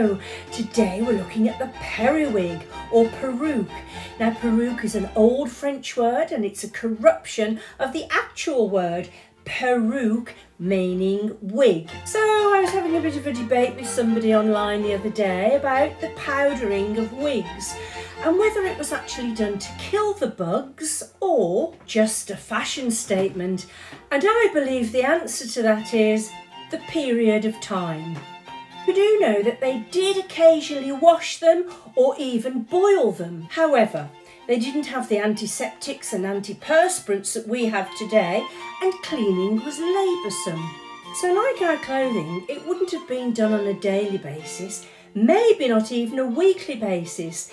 Hello! Today we're looking at the periwig or peruque. Now peruque is an old French word and it's a corruption of the actual word peruque, meaning wig. So I was having a bit of a debate with somebody online the other day about the powdering of wigs and whether it was actually done to kill the bugs or just a fashion statement. And I believe the answer to that is the period of time. We do know that they did occasionally wash them or even boil them. However, they didn't have the antiseptics and antiperspirants that we have today, and cleaning was laboursome. So like our clothing, it wouldn't have been done on a daily basis, maybe not even a weekly basis.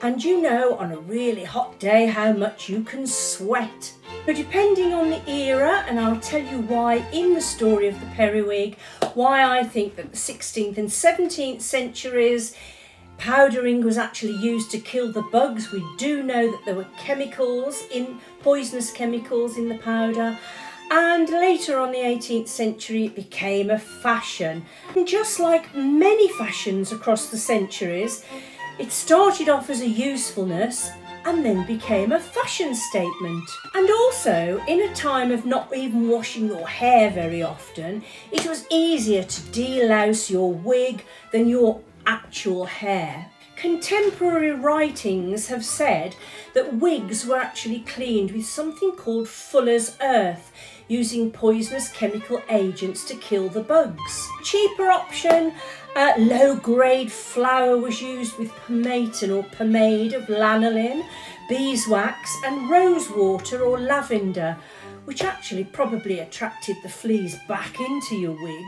And you know on a really hot day how much you can sweat. So depending on the era, and I'll tell you why in the story of the periwig, why I think that the 16th and 17th centuries powdering was actually used to kill the bugs. We do know that there were poisonous chemicals in the powder. And later on the 18th century it became a fashion. And just like many fashions across the centuries, it started off as a usefulness and then became a fashion statement. And also, in a time of not even washing your hair very often, it was easier to delouse your wig than your actual hair. Contemporary writings have said that wigs were actually cleaned with something called fuller's earth, using poisonous chemical agents to kill the bugs. Cheaper option, low-grade flour was used with pomatum or pomade of lanolin, beeswax and rose water or lavender, which actually probably attracted the fleas back into your wig.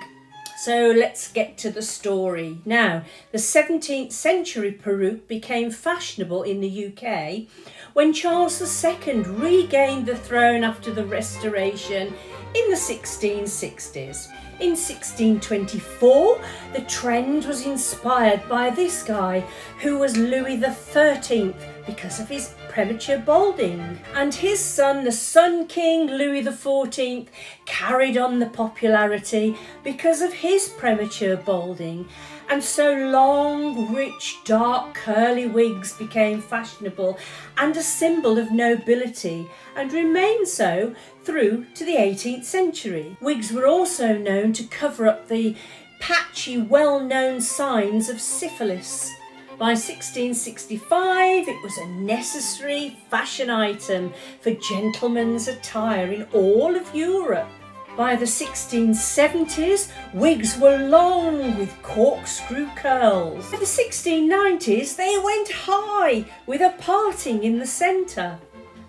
So let's get to the story. Now, the 17th century peruque became fashionable in the UK when Charles II regained the throne after the Restoration in the 1660s. In 1624, the trend was inspired by this guy who was Louis XIII because of his premature balding. And his son, the Sun King Louis XIV, carried on the popularity because of his premature balding. And so long, rich, dark, curly wigs became fashionable and a symbol of nobility, and remained so through to the 18th century. Wigs were also known to cover up the patchy, well-known signs of syphilis. By 1665, it was a necessary fashion item for gentlemen's attire in all of Europe. By the 1670s, wigs were long with corkscrew curls. By the 1690s, they went high with a parting in the centre.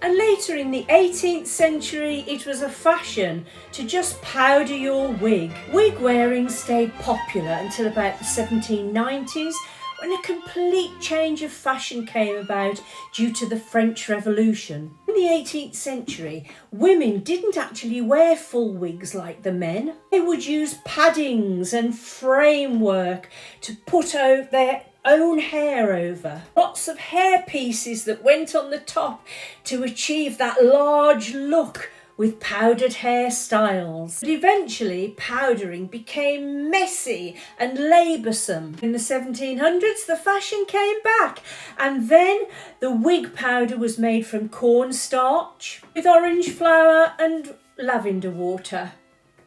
And later in the 18th century, it was a fashion to just powder your wig. Wig wearing stayed popular until about the 1790s, when a complete change of fashion came about due to the French Revolution. In the 18th century, women didn't actually wear full wigs like the men. They would use paddings and framework to put their own hair over. Lots of hair pieces that went on the top to achieve that large look with powdered hairstyles. But eventually powdering became messy and laboursome. In the 1700s the fashion came back, and then the wig powder was made from cornstarch with orange flour and lavender water.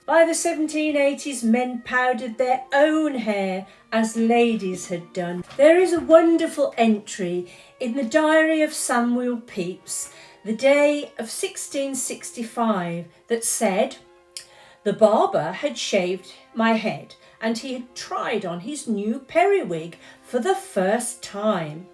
By the 1780s men powdered their own hair as ladies had done. There is a wonderful entry in the diary of Samuel Pepys, the day of 1665, that said, "The barber had shaved my head and he had tried on his new periwig for the first time."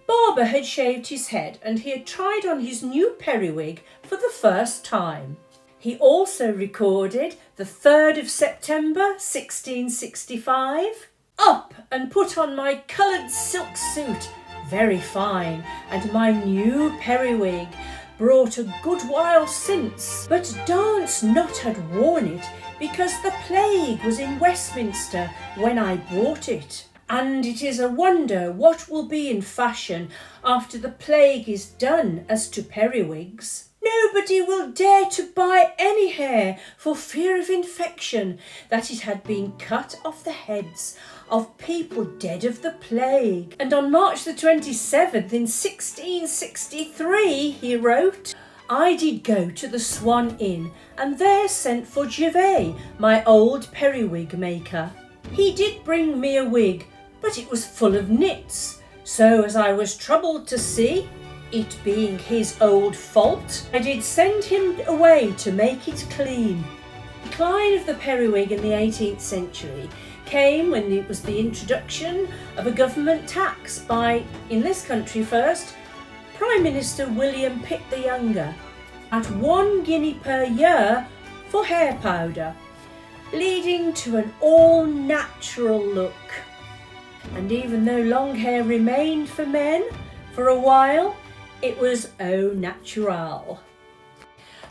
Barber had shaved his head and he had tried on his new periwig for the first time. He also recorded the 3rd of September 1665, "Up and put on my coloured silk suit, very fine, and my new periwig, brought a good while since, but Dance not had worn it, because the plague was in Westminster when I bought it. And it is a wonder what will be in fashion after the plague is done as to periwigs. Nobody will dare to buy any hair for fear of infection, that it had been cut off the heads of people dead of the plague. And on March the 27th in 1663 he wrote, I did go to the Swan Inn, and there sent for Gervais, my old periwig maker. He did bring me a wig, but it was full of nits, so as I was troubled to see, it being his old fault, I did send him away to make it clean. The decline of the periwig in the 18th century came when it was the introduction of a government tax by, in this country first, Prime Minister William Pitt the Younger, at 1 guinea per year for hair powder, leading to an all-natural look. And even though long hair remained for men for a while, it was au naturel.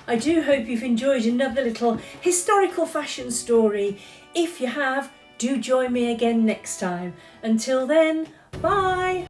I do hope you've enjoyed another little historical fashion story. If you have, do join me again next time. Until then, bye!